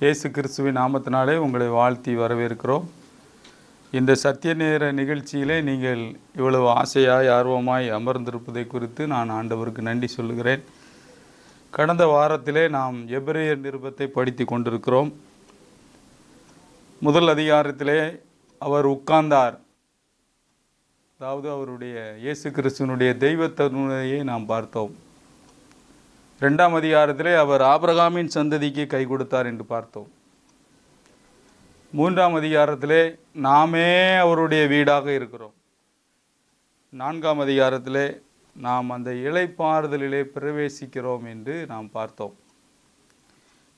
இயேசு கிறிஸ்துவின் நாமத்தினாலே உங்களை வாழ்த்தி வரவேற்கிறோம். இந்த சத்திய நேர நிகழ்ச்சியிலே நீங்கள் இவ்வளவு ஆசையாய் ஆர்வமாய் அமர்ந்திருப்பதை குறித்து நான் ஆண்டவருக்கு நன்றி சொல்லுகிறேன். கடந்த வாரத்திலே நாம் எபிரேயர் நிருபத்தை படித்து கொண்டிருக்கிறோம். முதல் அதிகாரத்திலே அவர் உட்கார்ந்தார், அதாவது அவருடைய இயேசு கிறிஸ்துவனுடைய தெய்வத்தன்மையை நாம் பார்த்தோம். இரண்டாம் அதிகாரத்திலே அவர் ஆபிரகாமின் சந்ததிக்கு கை கொடுத்தார் என்று பார்த்தோம். மூன்றாம் அதிகாரத்திலே நாமே அவருடைய வீடாக இருக்கிறோம். நான்காம் அதிகாரத்திலே நாம் அந்த இளைப்பாறுதலிலே பிரவேசிக்கிறோம் என்று நாம் பார்த்தோம்.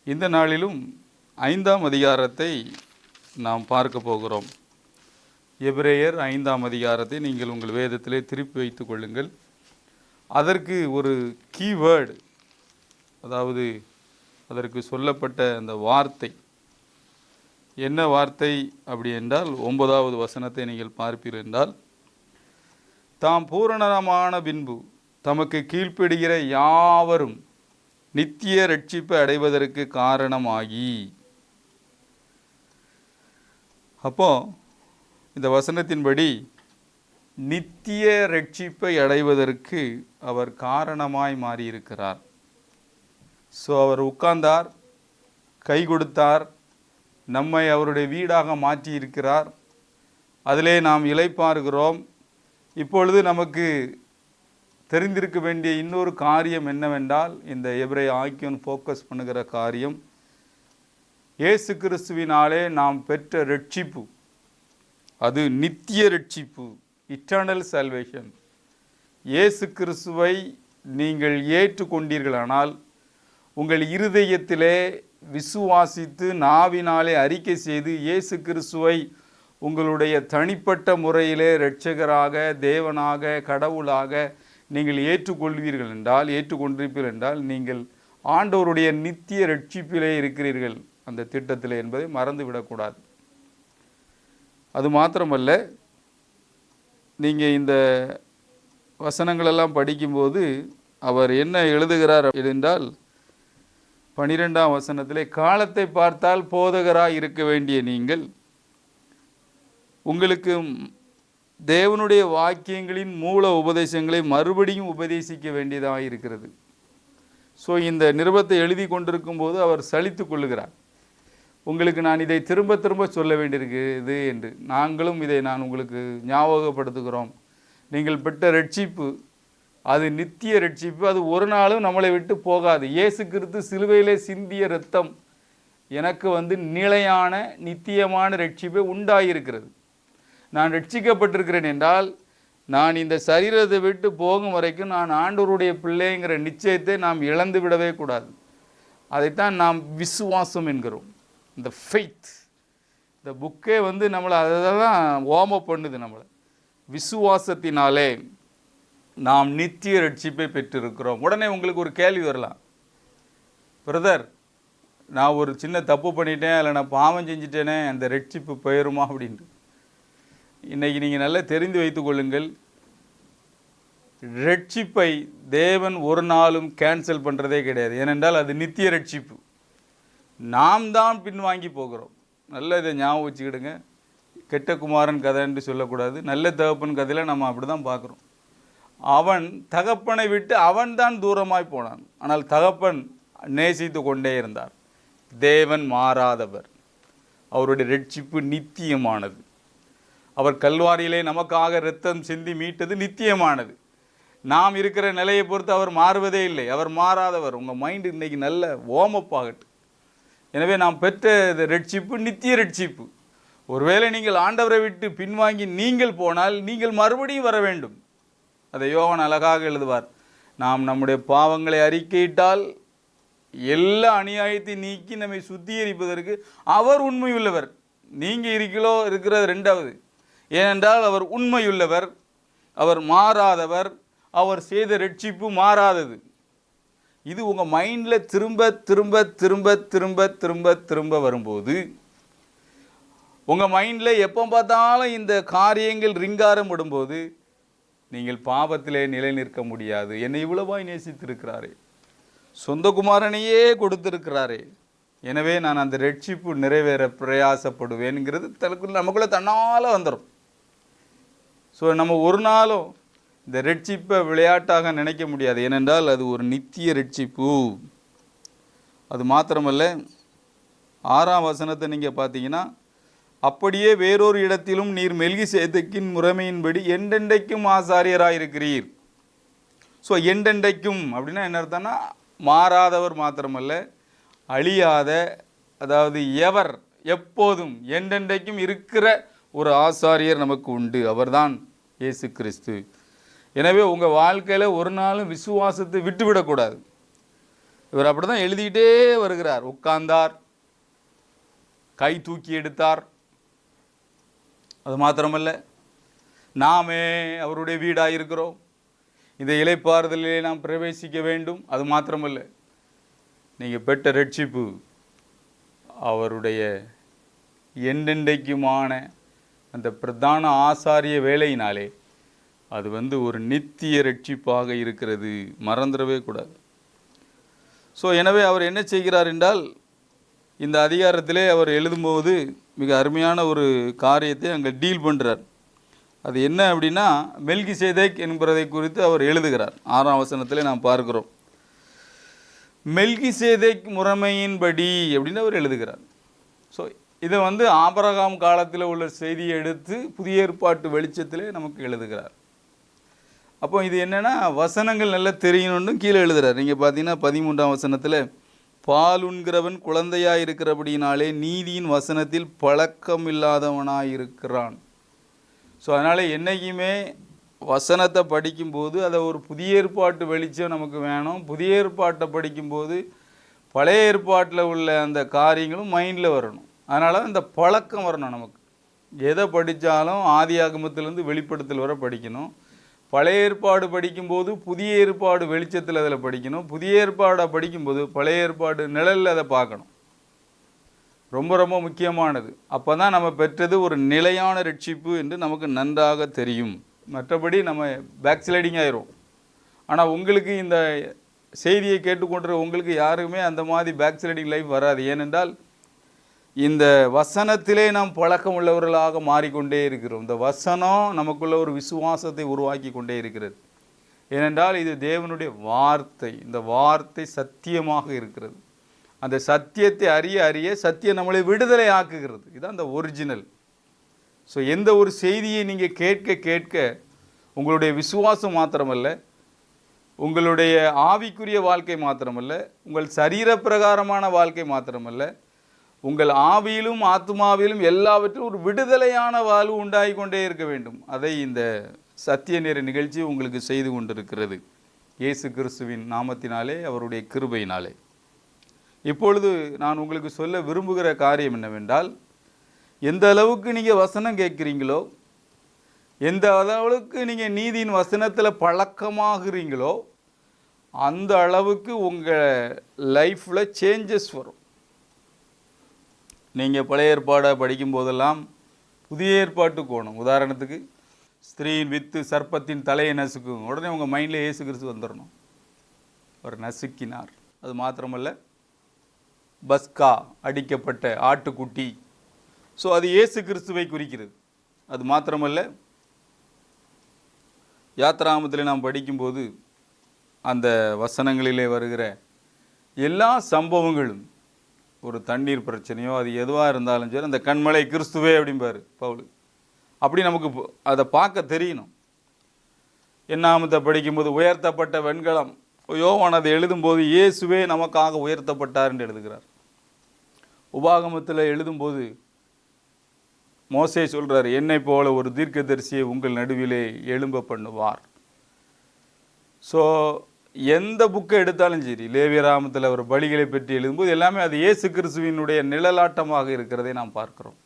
இந்த நாளிலும் ஐந்தாம் அதிகாரத்தை நாம் பார்க்க போகிறோம். எபிரேயர் ஐந்தாம் அதிகாரத்தை நீங்கள் உங்கள் வேதத்திலே திருப்பி வைத்துக் கொள்ளுங்கள். அதற்கு ஒரு கீவேர்டு, அதாவது அதற்கு சொல்லப்பட்ட அந்த வார்த்தை என்ன வார்த்தை அப்படி என்றால், 9வது வசனத்தை நீங்கள் பார்ப்பீர்கள் என்றால், தாம் பூரணமான பின்பு தமக்கு கீழ்ப்படுகிற யாவரும் நித்திய ரட்சிப்பை அடைவதற்கு காரணமாகி. அப்போ இந்த வசனத்தின்படி நித்திய ரட்சிப்பை அடைவதற்கு அவர் காரணமாய் மாறியிருக்கிறார். ஸோ அவர் உட்கார்ந்தார், கை கொடுத்தார், நம்மை அவருடைய வீடாக மாற்றி இருக்கிறார். அதிலே நாம் இளைப்பாறுகிறோம். இப்பொழுது நமக்கு தெரிந்திருக்க வேண்டிய இன்னொரு காரியம் என்னவென்றால், இந்த எபிரேய ஆக்கியோன் ஃபோக்கஸ் பண்ணுகிற காரியம், இயேசு கிறிஸ்துவினாலே நாம் பெற்ற ரட்சிப்பு, அது நித்திய ரட்சிப்பு, இட்டர்னல் சால்வேஷன். இயேசு கிறிஸ்துவை நீங்கள் ஏற்றுக்கொண்டீர்களானால், உங்கள் இருதயத்திலே விசுவாசித்து நாவினாலே அறிக்கை செய்து இயேசு கிறிஸ்துவை உங்களுடைய தனிப்பட்ட முறையிலே இரட்சகராக, தேவனாக, கடவுளாக நீங்கள் ஏற்றுக்கொள்வீர்கள் என்றால் நீங்கள் ஆண்டவருடைய நித்திய ரட்சிப்பிலே இருக்கிறீர்கள் அந்த திட்டத்திலே என்பதை மறந்துவிடக்கூடாது. அது மாத்திரமல்ல, நீங்கள் இந்த வசனங்களெல்லாம் படிக்கும்போது அவர் என்ன எழுதுகிறார் என்றால், 12ஆம் வசனத்திலே, காலத்தை பார்த்தால் போதகராய் இருக்க வேண்டிய நீங்கள் உங்களுக்கு தேவனுடைய வாக்கியங்களின் மூல உபதேசங்களை மறுபடியும் உபதேசிக்க வேண்டியதாக இருக்கிறது. ஸோ இந்த நிருபத்தை எழுதி கொண்டிருக்கும் போது அவர் சலித்து கொள்ளுகிறார். உங்களுக்கு நான் இதை திரும்ப திரும்ப சொல்ல வேண்டியிருக்கிறது என்று. நாங்களும் இதை உங்களுக்கு ஞாபகப்படுத்துகிறோம். நீங்கள் பெற்ற ரட்சிப்பு அது நித்திய ரட்சிப்பு, அது ஒரு நாளும் நம்மளை விட்டு போகாது. இயேசு கிறிஸ்து சிலுவையிலே சிந்திய இரத்தம் எனக்கு நிலையான நித்தியமான ரட்சிப்பை உண்டாயிருக்கிறது. நான் ரட்சிக்கப்பட்டிருக்கிறேன் என்றால், நான் இந்த சரீரத்தை விட்டு போகும் வரைக்கும் நான் ஆண்டவருடைய பிள்ளைங்கிற நிச்சயத்தை நாம் இழந்து விடவே கூடாது. அதைத்தான் நாம் விசுவாசம் என்கிறோம். இந்த ஃபெய்த், இந்த புக்கே நம்மளை அதை தான் ஓம பண்ணுது. நம்மளை விசுவாசத்தினாலே நாம் நித்திய ரட்சிப்பை பெற்றிருக்கிறோம். உடனே உங்களுக்கு ஒரு கேள்வி வரலாம், பிரதர், நான் ஒரு சின்ன தப்பு பண்ணிட்டேன், இல்லை நான் பாவம் செஞ்சிட்டேனே, அந்த ரட்சிப்பு போயிருமா அப்படின்ட்டு. இன்றைக்கி நீங்கள் நல்லா தெரிந்து வைத்து கொள்ளுங்கள், ரட்சிப்பை தேவன் ஒரு நாளும் கேன்சல் பண்ணுறதே கிடையாது. ஏனென்றால் அது நித்திய ரட்சிப்பு. நாம் தான் பின்வாங்கி போகிறோம். நல்ல இதை ஞாபகம் வச்சுக்கிடுங்க. கெட்ட குமாரன் கதைன்னு சொல்லக்கூடாது. நல்ல தகப்பன் கதையில் நம்ம அப்படி தான் பார்க்குறோம். அவன் தகப்பனை விட்டு அவன்தான் தூரமாய் போனான். ஆனால் தகப்பன் நேசித்து கொண்டே இருந்தார். தேவன் மாறாதவர். அவருடைய ரட்சிப்பு நித்தியமானது. அவர் கல்வாரியிலே நமக்காக இரத்தம் சிந்தி மீட்டது நித்தியமானது. நாம் இருக்கிற நிலையை பொறுத்து அவர் மாறுவதே இல்லை. அவர் மாறாதவர். உங்கள் மைண்டு இன்றைக்கி நல்ல ஓமப்பாகட்டும். எனவே நாம் பெற்ற ரட்சிப்பு நித்திய ரட்சிப்பு. ஒருவேளை நீங்கள் ஆண்டவரை விட்டு பின்வாங்கி நீங்கள் போனால் நீங்கள் மறுபடியும் வர வேண்டும். அதை யோவான் அழகாக எழுதுவார். நாம் நம்முடைய பாவங்களை அறிக்கையிட்டால் எல்லா அநியாயத்தை நீக்கி நம்மை சுத்திகரிப்பதற்கு அவர் உண்மையுள்ளவர். நீங்கள் இருக்கிறது ரெண்டாவது. ஏனென்றால் அவர் உண்மையுள்ளவர், அவர் மாறாதவர், அவர் செய்த ரட்சிப்பு மாறாதது. இது உங்கள் மைண்டில் திரும்ப திரும்ப திரும்ப திரும்ப திரும்ப திரும்ப வரும்போது, உங்கள் மைண்டில் எப்போ பார்த்தாலும் இந்த காரியங்கள் ரிங்காரம் விடும்போது, நீங்கள் பாவத்திலே நிலை நிற்க முடியாது. என்னை இவ்வளவாய் நேசித்திருக்கிறாரே, சொந்த குமாரனையே கொடுத்திருக்கிறாரே, எனவே நான் அந்த ரட்சிப்பு நிறைவேற பிரயாசப்படுவேன்ங்கிறது நமக்குள்ளே தன்னால் வந்துடும். ஸோ நம்ம ஒரு நாளும் இந்த ரட்சிப்பை விளையாட்டாக நினைக்க முடியாது. ஏனென்றால் அது ஒரு நித்திய ரட்சிப்பு. அது மாத்திரமல்ல, 6ஆம் வசனத்தை நீங்கள் பார்த்தீங்கன்னா, அப்படியே வேறொரு இடத்திலும் நீர் மெல்கிசேதேக்கின் முறைமையின்படி என்றென்றைக்கும் ஆசாரியராயிருக்கிறீர். ஸோ என்றென்றைக்கும் அப்படின்னா என்ன அர்த்தம்னா, மாறாதவர் மாத்திரமல்ல, அழியாத, அதாவது எவர் எப்போதும் என்றென்றைக்கும் இருக்கிற ஒரு ஆசாரியர் நமக்கு உண்டு. அவர்தான் இயேசு கிறிஸ்து. எனவே உங்கள் வாழ்க்கையில் ஒரு நாளும் விசுவாசத்தை விட்டுவிடக்கூடாது. இவர் அப்படி தான் எழுதிக்கிட்டே வருகிறார். உட்கார்ந்தார், கை தூக்கி எடுத்தார். அது மாத்திரமல்ல, நாமே அவருடைய வீடாக இருக்கிறோம், இந்த இளைப்பாறுதலிலே நாம் பிரவேசிக்க வேண்டும். அது மாத்திரமல்ல, நீங்கள் பெற்ற ரட்சிப்பு அவருடைய என்றென்றைக்குமான அந்த பிரதான ஆசாரிய வேலையினாலே அது ஒரு நித்திய ரட்சிப்பாக இருக்கிறது. மறந்துடவே கூடாது. ஸோ எனவே அவர் என்ன செய்கிறார் என்றால், இந்த அதிகாரத்திலே அவர் எழுதும்போது மிக அருமையான ஒரு காரியத்தை அங்கே டீல் பண்ணுறார். அது என்ன அப்படின்னா, மெல்கிசேதேக் என்பதை குறித்து அவர் எழுதுகிறார். 6ஆம் வசனத்திலே நாம் பார்க்கிறோம். மெல்கிசேதேக் முறைமையின்படி அப்படின்னு அவர் எழுதுகிறார். ஸோ இதை ஆபிரகாம் காலத்தில் உள்ள செய்தியை எடுத்து புதிய ஏற்பாட்டு வெளிச்சத்திலே நமக்கு எழுதுகிறார். அப்போ இது என்னென்னா, வசனங்கள் நல்லா தெரியணுன்னு கீழே எழுதுகிறார். நீங்கள் பார்த்தீங்கன்னா 13ஆம் வசனத்தில், பால் உண்கிறவன் குழந்தையாக இருக்கிறபடினாலே நீதியின் வசனத்தில் பழக்கம் இல்லாதவனாக இருக்கிறான். ஸோ அதனால் என்றைக்குமே வசனத்தை படிக்கும்போது அதை ஒரு புதிய ஏற்பாட்டு வெளிச்சம் நமக்கு வேணும். புதிய ஏற்பாட்டை படிக்கும்போது பழைய ஏற்பாட்டில் உள்ள அந்த காரியங்களும் மைண்டில் வரணும். அதனால் இந்த பழக்கம் வரணும் நமக்கு. எதை படித்தாலும் ஆதி ஆகமத்திலேருந்து வெளிப்படுத்தல் வர படிக்கணும். பழைய ஏற்பாடு படிக்கும்போது புதிய ஏற்பாடு வெளிச்சத்தில் அதில் படிக்கணும். புதிய ஏற்பாடை படிக்கும்போது பழைய ஏற்பாடு நிழலில் அதை பார்க்கணும். ரொம்ப ரொம்ப முக்கியமானது. அப்போ தான் நம்ம பெற்றது ஒரு நிலையான ரட்சிப்பு என்று நமக்கு நன்றாக தெரியும். மற்றபடி நம்ம பேக் ஸ்லைடிங் ஆயிரும். ஆனால் உங்களுக்கு இந்த செய்தியை கேட்டுக்கொண்ட உங்களுக்கு யாருக்குமே அந்த மாதிரி பேக் ஸ்லைடிங் லைஃப் வராது. ஏனென்றால் இந்த வசனத்திலே நாம் பழக்கம் உள்ளவர்களாக மாறிக்கொண்டே இருக்கிறோம். இந்த வசனம் நமக்குள்ள ஒரு விசுவாசத்தை உருவாக்கி கொண்டே இருக்கிறது. ஏனென்றால் இது தேவனுடைய வார்த்தை. இந்த வார்த்தை சத்தியமாக இருக்கிறது. அந்த சத்தியத்தை அறிய அறிய சத்தியம் நம்மளை விடுதலை ஆக்குகிறது. இதுதான் அந்த ஒரிஜினல். ஸோ எந்த ஒரு செய்தியை நீங்கள் கேட்க கேட்க உங்களுடைய விசுவாசம் மாத்திரமல்ல, உங்களுடைய ஆவிக்குரிய வாழ்க்கை மாத்திரமல்ல, உங்கள் சரீர பிரகாரமான வாழ்க்கை மாத்திரமல்ல, உங்கள் ஆவியிலும் ஆத்மாவிலும் எல்லாவற்றிலும் ஒரு விடுதலையான வாழ்வு உண்டாகி கொண்டே இருக்க வேண்டும். அதை இந்த சத்திய நேர நிகழ்ச்சி உங்களுக்கு செய்து கொண்டிருக்கிறது. இயேசு கிறிஸ்துவின் நாமத்தினாலே, அவருடைய கிருபையினாலே. இப்பொழுது நான் உங்களுக்கு சொல்ல விரும்புகிற காரியம் என்னவென்றால், எந்த அளவுக்கு நீங்கள் வசனம் கேட்குறீங்களோ, எந்த அளவுக்கு நீங்கள் நீதியின் வசனத்தில் பழக்கமாகிறீங்களோ, அந்த அளவுக்கு உங்கள் லைஃப்பில் சேஞ்சஸ் வரும். நீங்கள் பழைய ஏற்பாடை படிக்கும் போதெல்லாம் புதிய ஏற்பாட்டுக்கு போகணும். உதாரணத்துக்கு, ஸ்திரீயின் வித்து சர்ப்பத்தின் தலையை நசுக்கும், உடனே உங்கள் மைண்டில் இயேசு கிறிஸ்து வந்துடணும். அவர் நசுக்கினார். அது மாத்திரமல்ல, பஸ்கா அடிக்கப்பட்ட ஆட்டுக்குட்டி, ஸோ அது இயேசு கிறிஸ்துவை குறிக்கிறது. அது மாத்திரமல்ல, யாத்ராகமத்தில் நாம் படிக்கும்போது அந்த வசனங்களிலே வருகிற எல்லா சம்பவங்களும், ஒரு தண்ணீர் பிரச்சனையோ அது எதுவாக இருந்தாலும் சரி, அந்த கண்மலை கிறிஸ்துவே அப்படிம்பார் பவுல். அப்படி நமக்கு அதை பார்க்க தெரியணும். என்னாமத்தை படிக்கும்போது உயர்த்தப்பட்ட வெண்கலம், யோவான் அதை எழுதும்போது இயேசுவே நமக்காக உயர்த்தப்பட்டார் என்று எழுதுகிறார். உபாகமத்தில் எழுதும்போது மோசே சொல்கிறார், என்னை போல ஒரு தீர்க்கதரிசியை உங்கள் நடுவிலே எழும்ப பண்ணுவார். ஸோ எந்த புக்கை எடுத்தாலும் சரி, லேவியராமத்தில் அவர் பலிகளை பற்றி எழுதும்போது எல்லாமே அது இயேசு கிறிஸ்துவினுடைய நிழலாட்டமாக இருக்கிறதை நாம் பார்க்கிறோம்.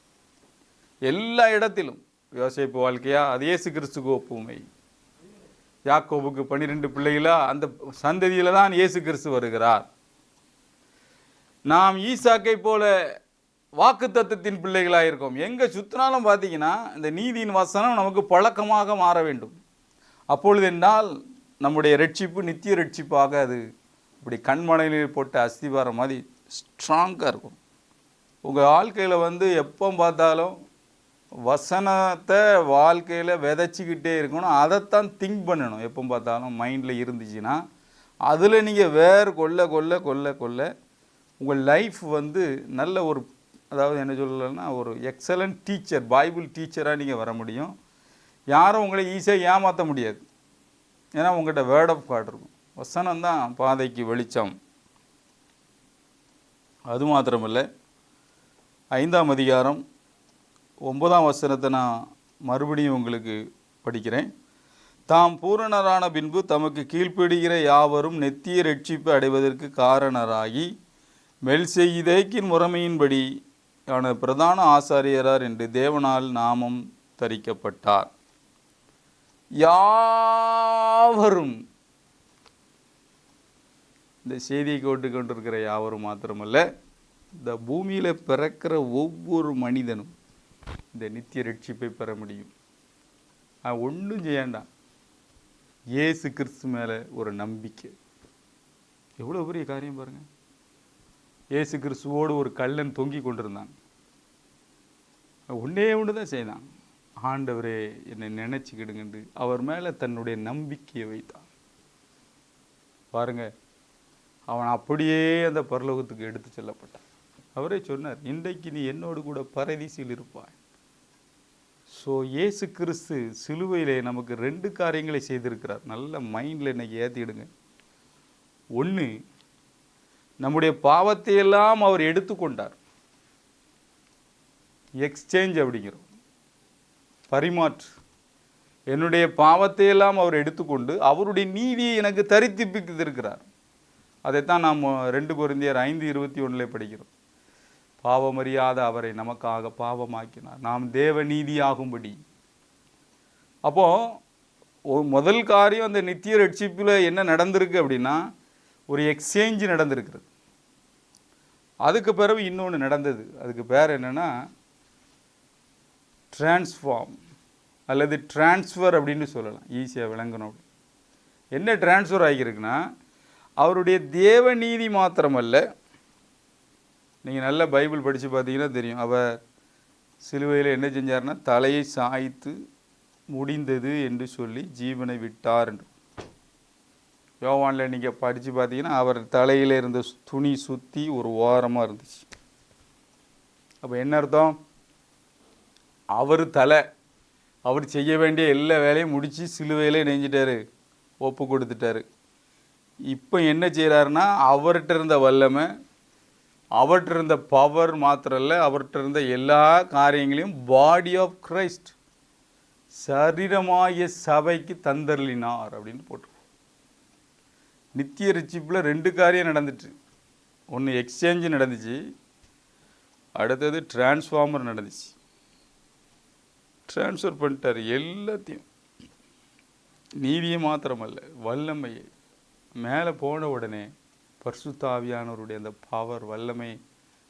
எல்லா இடத்திலும் யோசேப்பு வாழ்க்கையா, அது இயேசு கிறிஸ்துக்கு ஒப்புமை. யாக்கோபுக்கு 12 பிள்ளைகளா, அந்த சந்ததியில் தான் இயேசு கிறிஸ்து வருகிறார். நாம் ஈசாக்கை போல வாக்கு தத்தத்தின் பிள்ளைகளாக இருக்கோம். எங்கே சுற்றினாலும் பார்த்தீங்கன்னா இந்த நீதியின் வசனம் நமக்கு பழக்கமாக மாற வேண்டும். அப்பொழுது என்றால் நம்முடைய ரட்சிப்பு நித்திய ரட்சிப்பாக அது இப்படி கண்மனையில் போட்ட அஸ்திவாரம் மாதிரி ஸ்ட்ராங்காக இருக்கும். உங்கள் வாழ்க்கையில் வந்து எப்போ பார்த்தாலும் வசனத்தை வாழ்க்கையில் விதைச்சிக்கிட்டே இருக்கணும். அதைத்தான் திங்க் பண்ணணும். எப்போ பார்த்தாலும் மைண்டில் இருந்துச்சுன்னா அதில் நீங்கள் வேறு கொள்ள கொள்ள கொள்ள கொள்ள உங்கள் லைஃப் வந்து நல்ல ஒரு, அதாவது என்ன சொல்லலைன்னா, ஒரு எக்ஸலண்ட் டீச்சர், பைபிள் டீச்சராக நீங்கள் வர முடியும். யாரும் உங்களை ஈஸியாக ஏமாற்ற முடியாது. ஏன்னா உங்கள்கிட்ட வேர்ட் ஆஃப் காட் இருக்கும். வசனம் தான் பாதைக்கு வெளிச்சம். அது மாத்திரமில்லை, 5ஆம் அதிகாரம் 9ஆம் வசனத்தை நான் மறுபடியும் உங்களுக்கு படிக்கிறேன். தாம் பூரணரான பின்பு தமக்கு கீழ்ப்படுகிற யாவரும் நித்திய ரட்சிப்பு அடைவதற்கு காரணராகி மெல்செயிதேக்கின் முறைமையின்படி ஆன பிரதான ஆசாரியரார் என்று தேவனால் நாமம் தரிக்கப்பட்டார். யாவரும், இந்த செய்தியை கேட்டுக்கொண்டிருக்கிற யாவரும் மாத்திரமல்ல, இந்த பூமியில் பிறக்கிற ஒவ்வொரு மனிதனும் இந்த நித்திய ரட்சிப்பை பெற முடியும். ஒன்றும் செய்யாண்டாம், இயேசு கிறிஸ்து மேலே ஒரு நம்பிக்கை. எவ்வளோ பெரிய காரியம் பாருங்கள். இயேசு கிறிஸ்துவோடு ஒரு கள்ளன் தொங்கி கொண்டிருந்தான். ஒன்றே ஒன்று தான் செய்தான், ஆண்டவரே என்னை நினச்சிக்கிடுங்கன்று அவர் மேலே தன்னுடைய நம்பிக்கையை வைத்தான். பாருங்க, அவன் அப்படியே அந்த பரலோகத்துக்கு எடுத்து செல்லப்பட்டான். அவரே சொன்னார், இன்றைக்கு நீ என்னோடு கூட பரதீசில் இருப்பாய். ஸோ இயேசு கிறிஸ்து சிலுவையிலே நமக்கு 2 காரியங்களை செய்திருக்கிறார். நல்ல மைண்டில் இன்னைக்கு ஏற்றிடுங்க. ஒன்று, நம்முடைய பாவத்தையெல்லாம் அவர் எடுத்துக்கொண்டார். எக்ஸ்சேஞ்ச் அப்படிங்கிறோம், பரிமாற்று. என்னுடைய பாவத்தையெல்லாம் அவர் எடுத்துக்கொண்டு அவருடைய நீதியை எனக்கு தரித்திப்பித்திருக்கிறார். அதைத்தான் நாம் 2 கொரிந்தியர் 5:21 படிக்கிறோம். பாவமறியாத அவரை நமக்காக பாவமாக்கினார், நாம் தேவ நீதியாகும்படி. அப்போது முதல் காரியம், அந்த நித்திய ரட்சிப்பில் என்ன நடந்திருக்கு அப்படின்னா, ஒரு எக்ஸ்சேஞ்சு நடந்திருக்கிறது. அதுக்கு பிறகு இன்னொன்று நடந்தது. அதுக்கு பேர் என்னென்னா டிரான்ஸ்ஃபார்ம் அல்லது டிரான்ஸ்ஃபர் அப்படின்னு சொல்லலாம், ஈஸியாக விளங்கணும். என்ன டிரான்ஸ்ஃபர் ஆகியிருக்குன்னா, அவருடைய தேவ நீதி மாத்திரமல்ல, நீங்கள் நல்ல பைபிள் படித்து பார்த்தீங்கன்னா தெரியும், அவர் சிலுவையில் என்ன செஞ்சார்னா, தலையை சாய்த்து முடிந்தது என்று சொல்லி ஜீவனை விட்டார் என்று. யோவானில் நீங்கள் படித்து பார்த்தீங்கன்னா, அவர் தலையில் இருந்த துணி சுற்றி ஒரு ஓரமாக இருந்துச்சு. அப்போ என்ன அர்த்தம்? அவர் தலை, அவர் செய்ய வேண்டிய எல்லா வேலையும் முடித்து சிலுவையில் நெஞ்சிட்டாரு, ஒப்பு கொடுத்துட்டாரு. இப்போ என்ன செய்கிறாருன்னா, அவர்கிட்ட இருந்த வல்லமை, அவர்கிட்ட இருந்த பவர் மாத்திரம் இல்லை, அவர்கிட்ட இருந்த எல்லா காரியங்களையும் பாடி ஆஃப் கிரைஸ்ட், சரீரமாகிய சபைக்கு தந்தர்லினார் அப்படின்னு போட்டு. நித்திய ரட்சிப்பில் 2 காரியம் நடந்துச்சு. ஒன்று எக்ஸ்சேஞ்சு நடந்துச்சு, அடுத்தது டிரான்ஸ்ஃபார்மர் நடந்துச்சு. டிரான்ஸ்ஃபர் பண்ணிட்டார் எல்லாத்தையும், நீதியை மாத்திரமல்ல வல்லமையை. மேலே போன உடனே பரிசுத்த ஆவியானவருடைய அந்த பவர், வல்லமை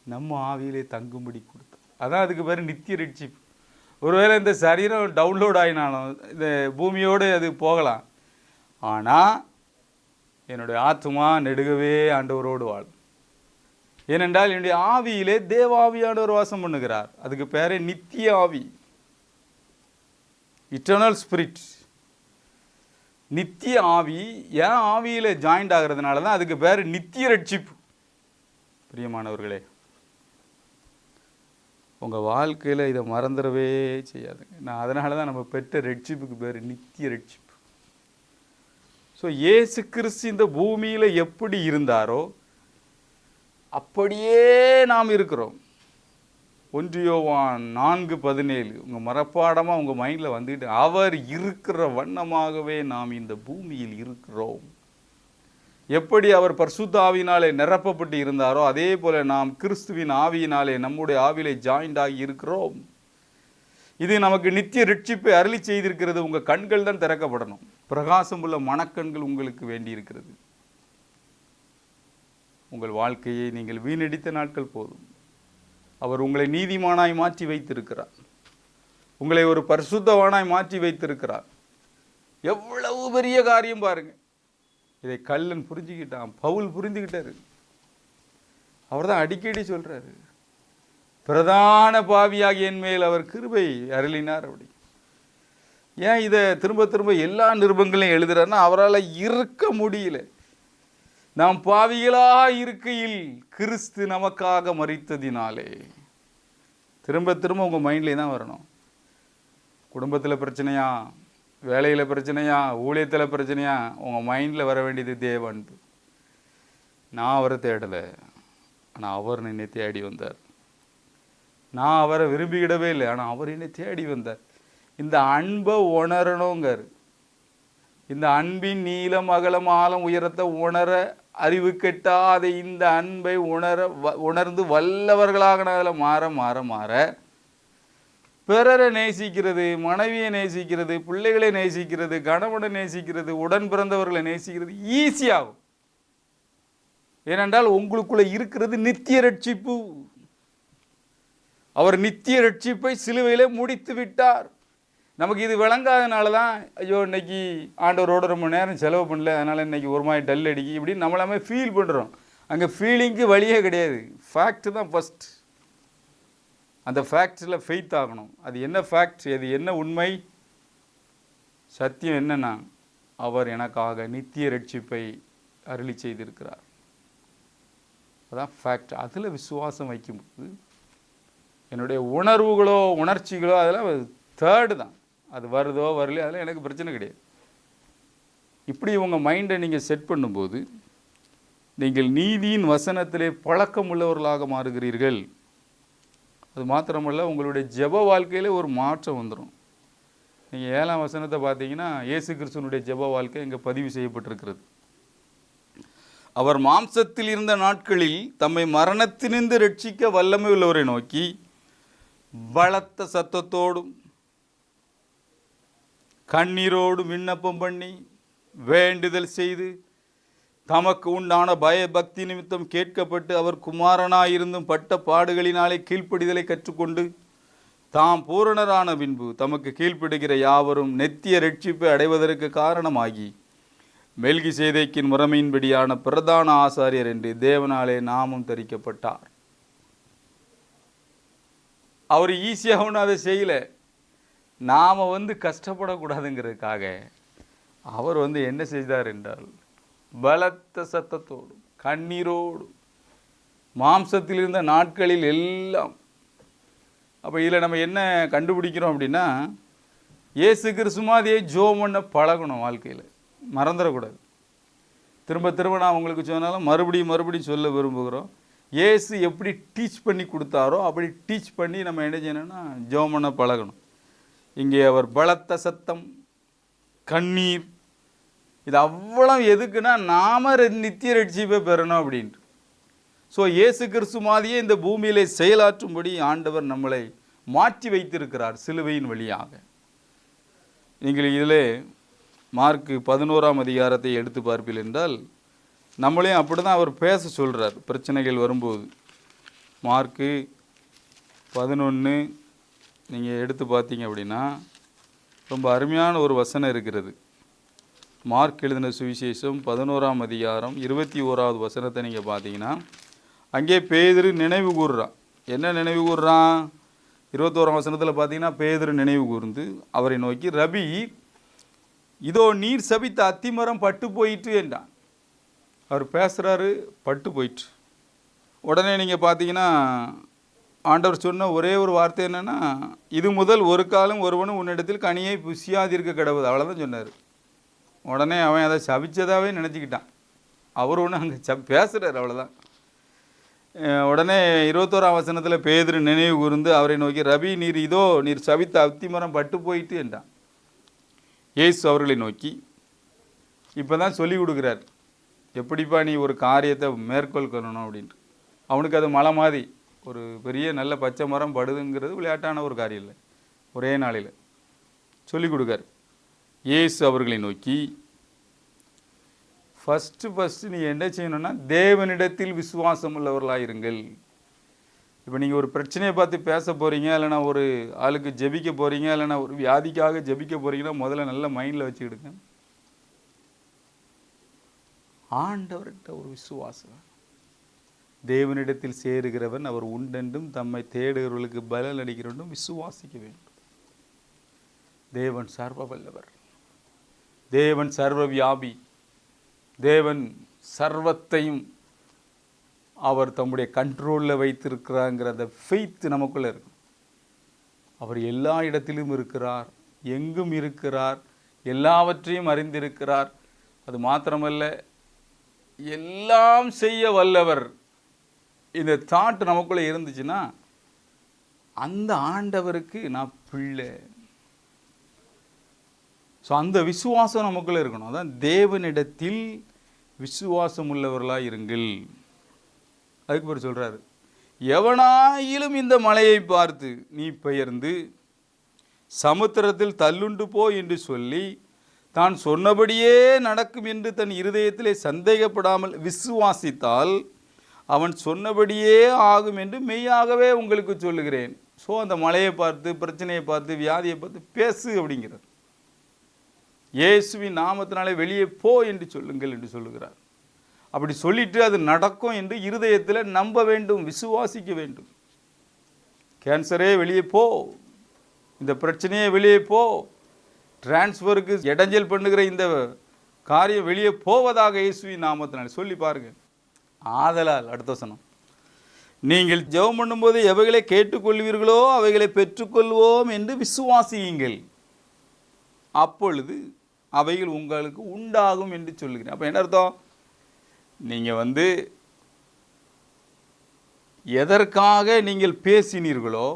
நம்ம ஆவியிலே தங்கும்படி கொடுத்தார். அதான் அதுக்கு பேர் நித்திய ரட்சிப்பு. ஒருவேளை இந்த சரீரம் டவுன்லோட் ஆகினாலும் இந்த பூமியோடு அது போகலாம், ஆனால் என்னுடைய ஆத்மா நெடுகவே ஆண்டவரோடு வாழும். ஏனென்றால் என்னுடைய ஆவியிலே தேவாவியானவர் வாசம் பண்ணுகிறார். அதுக்கு பேரே நித்திய ஆவி, இட்டர்னல் ஸ்பிரிட். நித்திய ஆவி ஏன் ஆவியில் ஜாயிண்ட் ஆகிறதுனால தான் அதுக்கு பேர் நித்திய ரட்சிப்பு. பிரியமானவர்களே, உங்கள் வாழ்க்கையில் இதை மறந்துடவே செய்யாதுங்க. நான் அதனால தான் நம்ம பெற்ற ரட்சிப்புக்கு பேர் நித்திய ரட்சிப்பு. ஸோ இயேசு கிறிஸ்து இந்த பூமியில் எப்படி இருந்தாரோ அப்படியே நாம் இருக்கிறோம். 1 யோவான் 4:17 உங்கள் மரப்பாடமாக உங்கள் மைண்டில் வந்துட்டு, அவர் இருக்கிற வண்ணமாகவே நாம் இந்த பூமியில் இருக்கிறோம். எப்படி அவர் பரிசுத்த ஆவியினாலே நிரப்பப்பட்டு இருந்தாரோ அதே போல் நாம் கிறிஸ்துவின் ஆவியினாலே நம்முடைய ஆவியிலே ஜாயிண்ட் ஆகி இருக்கிறோம். இது நமக்கு நித்திய ரட்சிப்பை அருளி செய்திருக்கிறது. உங்கள் கண்கள் தான் திறக்கப்படணும். பிரகாசம் உள்ள மனக்கண்கள் உங்களுக்கு வேண்டி இருக்கிறது. உங்கள் வாழ்க்கையை நீங்கள் வீணடித்த நாட்கள் போதும். அவர் உங்களை நீதிமானாய் மாற்றி வைத்திருக்கிறார். உங்களை ஒரு பரிசுத்தவானாய் மாற்றி வைத்திருக்கிறார். எவ்வளவு பெரிய காரியம் பாருங்க. இதை கள்ளன் புரிஞ்சுக்கிட்டான், பவுல் புரிஞ்சுக்கிட்டாரு. அவர் தான் அடிக்கடி சொல்கிறாரு, பிரதான பாவியாகிய என் மேல் அவர் கிருபை அருளினார் அப்படி. ஏன் இதை திரும்ப திரும்ப எல்லா நிருபங்களையும் எழுதுறாருன்னா, அவரால் இருக்க முடியல. நாம் பாவிகளாக இருக்கையில் கிறிஸ்து நமக்காக மரித்ததினாலே. திரும்ப திரும்ப உங்கள் மைண்ட்லேயே தான் வரணும். குடும்பத்தில் பிரச்சனையா, வேலையில் பிரச்சனையா, ஊழியத்தில் பிரச்சனையா, உங்கள் மைண்டில் வர வேண்டியது தேவ அன்பு. நான் அவரை தேடலை, ஆனால் அவர் என்னை தேடி வந்தார். நான் அவரை விரும்பிக்கிடவே இல்லை, ஆனால் அவர் என்னை தேடி வந்தார். இந்த அன்பை உணரணுங்கார். இந்த அன்பின் நீளம் அகலம் ஆழம் உயரத்தை உணர அறிவு கெட்டாத இந்த அன்பை உணர்ந்து வல்லவர்களாக அதில் மாற மாற மாற பிறரை நேசிக்கிறது, மனைவியை நேசிக்கிறது, பிள்ளைகளை நேசிக்கிறது, கணவனை நேசிக்கிறது, உடன் பிறந்தவர்களை நேசிக்கிறது ஈஸியாகும். ஏனென்றால் உங்களுக்குள்ள இருக்கிறது நித்திய ரட்சிப்பு. அவர் நித்திய ரட்சிப்பை சிலுவையிலே முடித்து விட்டார். நமக்கு இது விளங்காதனால தான், ஐயோ இன்னைக்கு ஆண்டவரோட ரொம்ப நேரம் செலவு பண்ணல, அதனால் இன்னைக்கு ஒரு மாதிரி டல் அடிக்கி இப்படின்னு நம்மளாமே ஃபீல் பண்ணுறோம். அங்கே ஃபீலிங்க்கு வழியே கிடையாது. ஃபேக்ட் தான் ஃபஸ்ட். அந்த ஃபேக்ட்ஸில் ஃபெய்த் ஆகணும். அது என்ன ஃபேக்ட், அது என்ன உண்மை, சத்தியம் என்னன்னா, அவர் எனக்காக நித்திய ரட்சிப்பை அருளி செய்திருக்கிறார். அதான் ஃபேக்ட். அதில் விசுவாசம் வைக்கும்போது என்னுடைய உணர்வுகளோ உணர்ச்சிகளோ அதெல்லாம் தேர்டு தான். அது வருதோ வரலையோ அதெல்லாம் எனக்கு பிரச்சனை கிடையாது. இப்படி உங்கள் மைண்டை நீங்கள் செட் பண்ணும்போது நீங்கள் நீதியின் வசனத்திலே பழக்கம் உள்ளவர்களாக மாறுகிறீர்கள். அது மாத்திரமல்ல, உங்களுடைய ஜெப வாழ்க்கையிலே ஒரு மாற்றம் வந்துடும். நீங்கள் 7ஆம் வசனத்தை பார்த்தீங்கன்னா, இயேசு கிறிஸ்துவனுடைய ஜெப வாழ்க்கை இங்கே பதிவு செய்யப்பட்டிருக்கிறது. அவர் மாம்சத்தில் இருந்த நாட்களில் தம்மை மரணத்தினின்று ரட்சிக்க வல்லமை உள்ளவரை நோக்கி பலத்த சத்தத்தோடும் கண்ணீரோடும் விண்ணப்பம் பண்ணி வேண்டுதல் செய்து தமக்கு உண்டான பயபக்தி நிமித்தம் கேட்கப்பட்டு அவர் குமாரனாயிருந்தும் பட்ட பாடுகளினாலே கீழ்ப்படிதலை கற்றுக்கொண்டு தாம் பூரணரான பின்பு தமக்கு கீழ்ப்படுகிற யாவரும் நித்திய ரட்சிப்பை அடைவதற்கு காரணமாகி மெல்கிசேதேக்கின் முறைமையின்படியான பிரதான ஆசாரியர் என்று தேவனாலே நாமும் தரிக்கப்பட்டார். அவர் ஈஸியாக ஒன்றும் அதை செய்யலை. நாம் கஷ்டப்படக்கூடாதுங்கிறதுக்காக அவர் என்ன செய்தார் என்றால், பலத்த சத்தத்தோடும் கண்ணீரோடும் மாம்சத்தில் இருந்த நாட்களில் எல்லாம். அப்போ இதில் நம்ம என்ன கண்டுபிடிக்கிறோம் அப்படின்னா, இயேசு கிறிஸ்துமாதியே ஜோம் பண்ண பழகணும். வாழ்க்கையில் மறந்துடக்கூடாது. திரும்ப திரும்ப நான் உங்களுக்கு சொன்னாலும் மறுபடியும் சொல்ல விரும்புகிறோம். இயேசு எப்படி டீச் பண்ணி கொடுத்தாரோ அப்படி டீச் பண்ணி நம்ம என்ன செய்யணும்னா ஜோம் பண்ண பழகணும். இங்கே அவர் பலத்த சத்தம், கண்ணீர், இது அவ்வளோ எதுக்குன்னா நாம் நித்திய ரட்சிப்பை பெறணும் அப்படின்ட்டு. ஸோ இயேசு கிறிஸ்து மாதிரியே இந்த பூமியிலே செயலாற்றும்படி ஆண்டவர் நம்மளை மாற்றி வைத்திருக்கிறார் சிலுவையின் வழியாக. நீங்கள் இதில் மார்க்கு 11ஆம் அதிகாரத்தை எடுத்து பார்ப்பீர்கள் என்றால், நம்மளையும் அப்படி தான் அவர் பேச சொல்கிறார் பிரச்சனைகள் வரும்போது. மார்க்கு 11 நீங்கள் எடுத்து பார்த்தீங்க அப்படின்னா ரொம்ப அருமையான ஒரு வசனம் இருக்கிறது. மார்க் எழுதின சுவிசேஷம் 11ஆம் அதிகாரம் 21வது வசனத்தை நீங்கள் பார்த்தீங்கன்னா, அங்கே பேதுரு நினைவு கூறுறான். என்ன நினைவு கூறுறான்? 21ஆம் வசனத்தில் பார்த்தீங்கன்னா, பேதுரு நினைவு கூர்ந்து அவரை நோக்கி, ரபி, இதோ நீர் சபித்த அத்திமரம் பட்டு போயிட்டு என்றான். அவர் பேசுகிறாரு, பட்டு போயிட்டு. உடனே நீங்கள் பார்த்தீங்கன்னா ஆண்டவர் சொன்ன ஒரே ஒரு வார்த்தை என்னென்னா, இது முதல் ஒரு காலம் ஒருவனும் உன்னிடத்தில் கனியை புசியாதிருக்க கிடவுது, அவ்வளோதான் சொன்னார். உடனே அவன் அதை சபிச்சதாகவே நினச்சிக்கிட்டான். அவர் ஒன்று அங்கே பேசுகிறார், அவ்வளோதான். உடனே 21ஆம் வசனத்தில் பேதுரு நினைவு கூர்ந்து அவரை நோக்கி, ரபி, நீர் சபித்த அத்திமரம் பட்டு போயிட்டு என்றான். இயேசு அவர்களை நோக்கி இப்போ தான் சொல்லி கொடுக்குறார், எப்படிப்பா நீ ஒரு காரியத்தை மேற்கொள் பண்ணணும் அப்படின்ட்டு. அவனுக்கு அது மலை மாதிரி ஒரு பெரிய நல்ல பச்சை மரம் படுதுங்கிறது விளையாட்டான ஒரு காரியம் இல்லை. ஒரே நாளில் சொல்லி கொடுக்கார். இயேசு அவர்களை நோக்கி, ஃபஸ்ட்டு நீ என்ன செய்யணும்னா தேவனிடத்தில் விசுவாசம் உள்ளவர்களாக இருங்கள். இப்போ நீங்கள் ஒரு பிரச்சனையை பார்த்து பேச போகிறீங்க, இல்லைனா ஒரு ஆளுக்கு ஜெபிக்க போகிறீங்க, இல்லைனா ஒரு வியாதிக்காக ஜெபிக்க போகிறீங்கன்னா முதல்ல நல்ல மைண்டில் வச்சுக்கிடுங்க, ஆண்டவர்கிட்ட ஒரு விசுவாசம். தேவனிடத்தில் சேருகிறவன் அவர் உண்டென்றும் தம்மை தேடுகிறவர்களுக்கு பலன் அளிக்கிறவனும் விசுவாசிக்க வேண்டும். தேவன் சர்வ வல்லவர், தேவன் சர்வ வியாபி, தேவன் சர்வத்தையும் அவர் தம்முடைய கண்ட்ரோலில் வைத்திருக்கிறாங்கிற அந்த ஃபெய்த் நமக்குள்ளே இருக்கும். அவர் எல்லா இடத்திலும் இருக்கிறார், எங்கும் இருக்கிறார், எல்லாவற்றையும் அறிந்திருக்கிறார். அது மாத்திரமல்ல, எல்லாம் செய்ய வல்லவர். இந்த தாட் நமக்குள்ளே இருந்துச்சுன்னா அந்த ஆண்டவருக்கு நான் பிள்ளை. ஸோ அந்த விசுவாசம் நமக்குள்ளே இருக்கணும். அதான் தேவனிடத்தில் விசுவாசம் உள்ளவர்களாக இருங்கள். அதுக்கு பிறகு சொல்கிறாரு, எவனாயிலும் இந்த மலையை பார்த்து நீ பெயர்ந்து சமுத்திரத்தில் தள்ளுண்டு போ என்று சொல்லி தான் சொன்னபடியே நடக்கும் என்று தன் இருதயத்திலே சந்தேகப்படாமல் விசுவாசித்தால் அவன் சொன்னபடியே ஆகும் என்று மெய்யாகவே உங்களுக்கு சொல்லுகிறேன். ஸோ அந்த மலையை பார்த்து, பிரச்சனையை பார்த்து, வியாதியை பார்த்து பேசு அப்படிங்கிறார். இயேசுவின் நாமத்தினாலே வெளியே போ என்று சொல்லுங்கள் என்று சொல்லுகிறார். அப்படி சொல்லிட்டு அது நடக்கும் என்று இருதயத்தில் நம்ப வேண்டும், விசுவாசிக்க வேண்டும். கேன்சரே வெளியே போ, இந்த பிரச்சனையே வெளியே போ, டிரான்ஸ்ஃபருக்கு இடைஞ்சல் பண்ணுகிற இந்த காரியம் வெளியே போவதாக இயேசுவின் நாமத்தினாலே சொல்லி பாருங்க. ஆதலால் அடுத்த வசனம், நீங்கள் ஜெபம் பண்ணும்போது எவைகளை கேட்டுக்கொள்வீர்களோ அவைகளை பெற்றுக்கொள்வோம் என்று விசுவாசியுங்கள், அப்பொழுது அவைகள் உங்களுக்கு உண்டாகும் என்று சொல்லுகிறேன். அப்போ என்ன அர்த்தம்? நீங்கள் எதற்காக நீங்கள் பேசினீர்களோ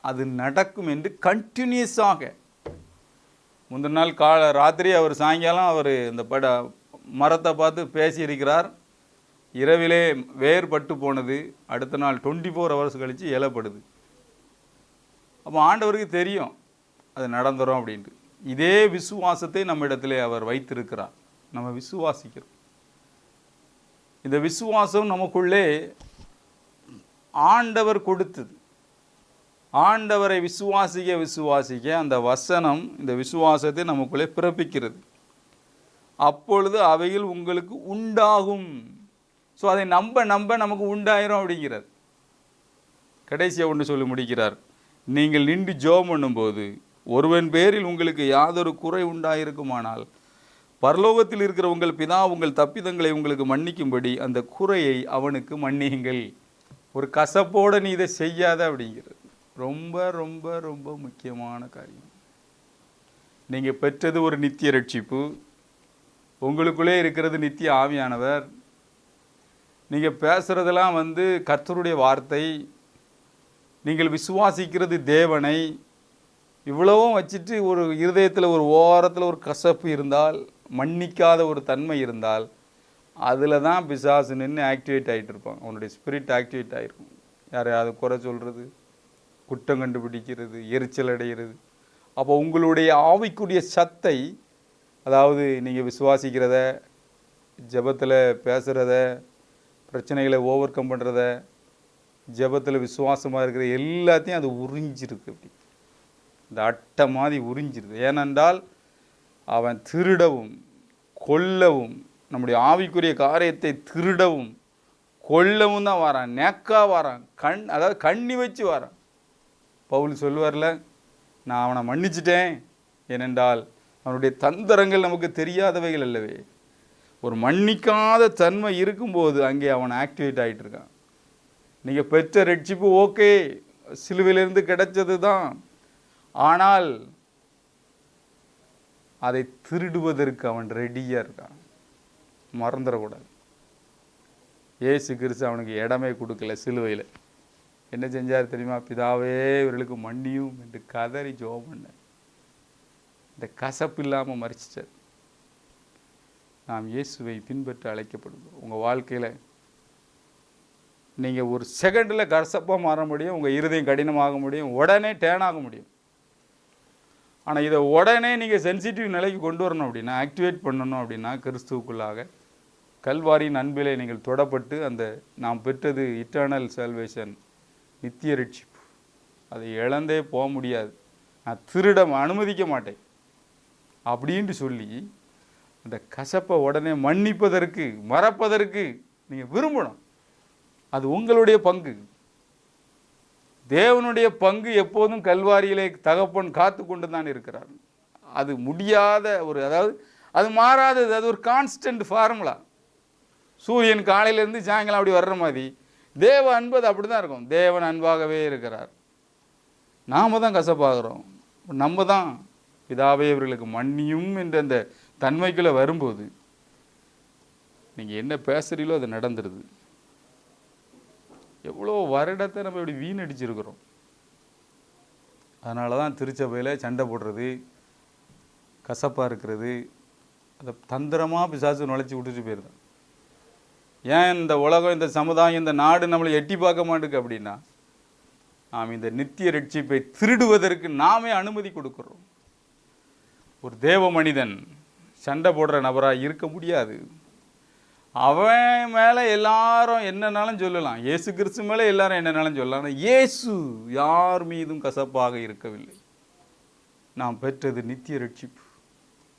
அது நடக்கும் என்று கண்டினியூஸாக. முந்தின நாள் ராத்திரி அவர் சாயங்காலம் அவர் இந்த மரத்தை பார்த்து பேசியிருக்கிறார். இரவிலே வேர்பட்டு போனது, அடுத்த நாள் 24 hours கழித்து இலப்படுது. அப்போ ஆண்டவருக்கு தெரியும் அது நடந்துடும் அப்படின்ட்டு. இதே விசுவாசத்தை நம்ம இடத்துல அவர் வைத்திருக்கிறார். நம்ம விசுவாசிக்கிறோம். இந்த விசுவாசம் நமக்குள்ளே ஆண்டவர் கொடுத்தது. ஆண்டவரை விசுவாசிக்க விசுவாசிக்க அந்த வசனம் இந்த விசுவாசத்தை நமக்குள்ளே பிறப்பிக்கிறது. அப்பொழுது அவைகள் உங்களுக்கு உண்டாகும். ஸோ அதை நம்ப நம்ப நமக்கு உண்டாயிரும் அப்படிங்கிறார். கடைசியாக ஒன்று சொல்லி முடிக்கிறார், நீங்கள் நின்று ஜெபம் பண்ணும்போது ஒருவன் பேரில் உங்களுக்கு யாதொரு குறை உண்டாயிருக்குமானால் பரலோகத்தில் இருக்கிற உங்கள் பிதா உங்கள் தப்பிதங்களை உங்களுக்கு மன்னிக்கும்படி அந்த குறையை அவனுக்கு மன்னியுங்கள். ஒரு கசப்போடு நீ இதை செய்யாத அப்படிங்கிறது ரொம்ப ரொம்ப ரொம்ப முக்கியமான காரியம். நீங்கள் பெற்றது ஒரு நித்திய ரட்சிப்பு, உங்களுக்குள்ளே இருக்கிறது நித்திய ஆவியானவர். நீங்கள் பேசுகிறதெல்லாம் கர்த்தருடைய வார்த்தை, நீங்கள் விசுவாசிக்கிறது தேவனை. இவ்வளவும் வச்சுட்டு ஒரு இருதயத்தில் ஒரு ஓரத்தில் ஒரு கசப்பு இருந்தால், மன்னிக்காத ஒரு தன்மை இருந்தால், அதில் தான் பிசாசு நின்று ஆக்டிவேட் ஆகிட்டு இருப்பான். அவனுடைய ஸ்பிரிட் ஆக்டிவேட் ஆகிருக்கும். யாரையாவது குறை சொல்கிறது, குற்றம் கண்டுபிடிக்கிறது, எரிச்சல் அடைகிறது. அப்போ உங்களுடைய ஆவிக்குரிய சத்தை, அதாவது நீங்கள் விசுவாசிக்கிறத, ஜெபத்தில் பேசுகிறத, பிரச்சனைகளை ஓவர் கம் பண்ணுறத, ஜெபத்தில் விசுவாசமாக இருக்கிற எல்லாத்தையும் அது உறிஞ்சிருக்கு. அப்படி இந்த அட்டை மாதிரி உறிஞ்சிருது. ஏனென்றால் அவன் திருடவும் கொல்லவும், நம்முடைய ஆவிக்குரிய காரியத்தை திருடவும் கொல்லவும் தான் வரான். நேக்கா வரான், அதாவது கண்ணி வச்சு வரான். பவுல் சொல்லுவார்ல, நான் அவனை மன்னிச்சிட்டேன், ஏனென்றால் அவனுடைய தந்திரங்கள் நமக்கு தெரியாதவைகள் அல்லவே. ஒரு மன்னிக்காத தன்மை இருக்கும்போது அங்கே அவன் ஆக்டிவேட் ஆகிட்டு இருக்கான். நீங்கள் பெற்ற ரட்சிப்பு ஓகே, சிலுவையிலிருந்து கிடைச்சது தான், ஆனால் அதை திருடுவதற்கு அவன் ரெடியாக இருக்கான். மறந்துடக்கூடாது. இயேசு கிறிஸ்து அவனுக்கு இடமே கொடுக்கல. சிலுவையில் என்ன செஞ்சார் தெரியுமா? பிதாவே இவர்களுக்கு மன்னியும் என்று கதறி ஜெபம் பண்ண, இந்த கசப்பு இல்லாமல் மறிச்சிட்டார். நாம் இயேசுவை பின்பற்ற அழைக்கப்படுவோம். உங்கள் வாழ்க்கையில் நீங்கள் ஒரு செகண்டில் கசப்பாக மாற முடியும், உங்கள் இருதயம் கடினமாக முடியும், உடனே டேன் ஆக முடியும். ஆனால் இதை உடனே நீங்கள் சென்சிட்டிவ் நிலைக்கு கொண்டு வரணும் அப்படின்னா, ஆக்டிவேட் பண்ணணும் அப்படின்னா, கிறிஸ்துவுக்குள்ளாக கல்வாரியின் அன்பிலே நீங்கள் தொடப்பட்டு அந்த நாம் பெற்றது இட்டர்னல் சால்வேஷன், நித்திய ரட்சிப்பு, அதை இழந்தே போக முடியாது. நான் திருட அனுமதிக்க மாட்டேன் அப்படின்ட்டு சொல்லி அந்த கசப்பை உடனே மன்னிப்பதற்கு, மறப்பதற்கு நீங்கள் விரும்பணும். அது உங்களுடைய பங்கு. தேவனுடைய பங்கு எப்போதும் கல்வாரியிலே தகப்பன் காத்து கொண்டு தான் இருக்கிறார். அது முடியாத அதாவது அது மாறாதது. அது ஒரு கான்ஸ்டன்ட் ஃபார்முலா. சூரியன் காலையிலேருந்து சாயங்காலம் அப்படி வர்ற மாதிரி தேவ அன்பது அப்படி தான் இருக்கும். தேவன் அன்பாகவே இருக்கிறார். நாம் தான் கசப்பாகிறோம். நம்ம தான் பிதாவே இவர்களுக்கு மன்னியும் என்ற அந்த தன்மைக்குள்ளே வரும்போது நீங்கள் என்ன பேசுகிறீங்களோ அது நடந்துடுது. எவ்வளோ வருடத்தை நம்ம இப்படி வீணடிச்சிருக்கிறோம். அதனால தான் திருச்சபையில் சண்டை போடுறது, கசப்பாக இருக்கிறது, அதை தந்திரமாக பிசாசு நுழைச்சி விட்டுட்டு போயிருந்தான். ஏன் இந்த உலகம், இந்த சமுதாயம், இந்த நாடு நம்மளை எட்டி பார்க்க மாட்டேங்குது அப்படின்னா, நாம் இந்த நித்திய ரட்சிப்பை திருடுவதற்கு நாமே அனுமதி கொடுக்குறோம். ஒரு தேவ மனிதன் சண்டை போடுற நபராக இருக்க முடியாது. அவன் மேலே எல்லாரும் என்னன்னாலும் சொல்லலாம். இயேசு கிறிஸ்து மேலே எல்லாரும் என்னன்னாலும் சொல்லலாம். ஆனால் இயேசு யார் மீதும் கசப்பாக இருக்கவில்லை. நாம் பெற்றது நித்திய ரட்சிப்பு.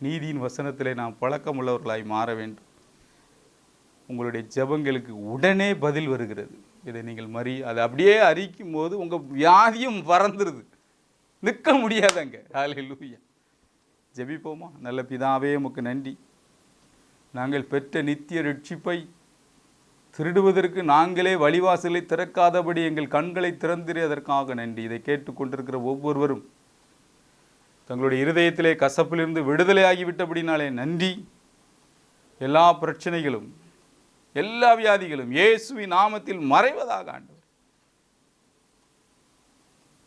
நீதியின் வசனத்திலே நாம் பழக்கமுள்ளவர்களாய் மாற வேண்டும். உங்களுடைய ஜெபங்களுக்கு உடனே பதில் வருகிறது. இதை நீங்கள் அதை அப்படியே அறிக்கும் போது உங்கள் வியாதியும் பறந்துருது. நிற்க முடியாதங்க. ஹல்லேலூயா. ஜெபிப்போமா? நல்ல பிதாவே, உமக்கு நன்றி. நாங்கள் பெற்ற நித்திய ரட்சிப்பை திருடுவதற்கு நாங்களே வழிவாசலை திறக்காதபடி எங்கள் கண்களை திறந்திருப்பதற்காக நன்றி. இதை கேட்டுக்கொண்டிருக்கிற ஒவ்வொருவரும் தங்களுடைய இருதயத்திலே கசப்பிலிருந்து விடுதலையாகிவிட்டபடினாலே நன்றி. எல்லா பிரச்சனைகளும், எல்லா வியாதிகளும் இயேசுவின் நாமத்தில் மறைவதாக ஆண்டவர்.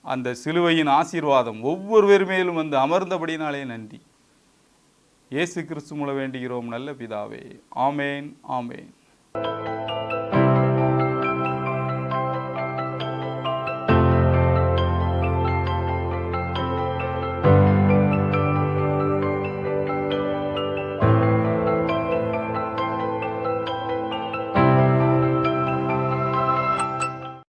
அந்த சிலுவையின் ஆசீர்வாதம் ஒவ்வொருவர் மேலும் வந்து அமர்ந்தபடினாலே நன்றி. இயேசு கிறிஸ்து மூலம் வேண்டுகிறோம் நல்ல பிதாவே. ஆமேன், ஆமேன்.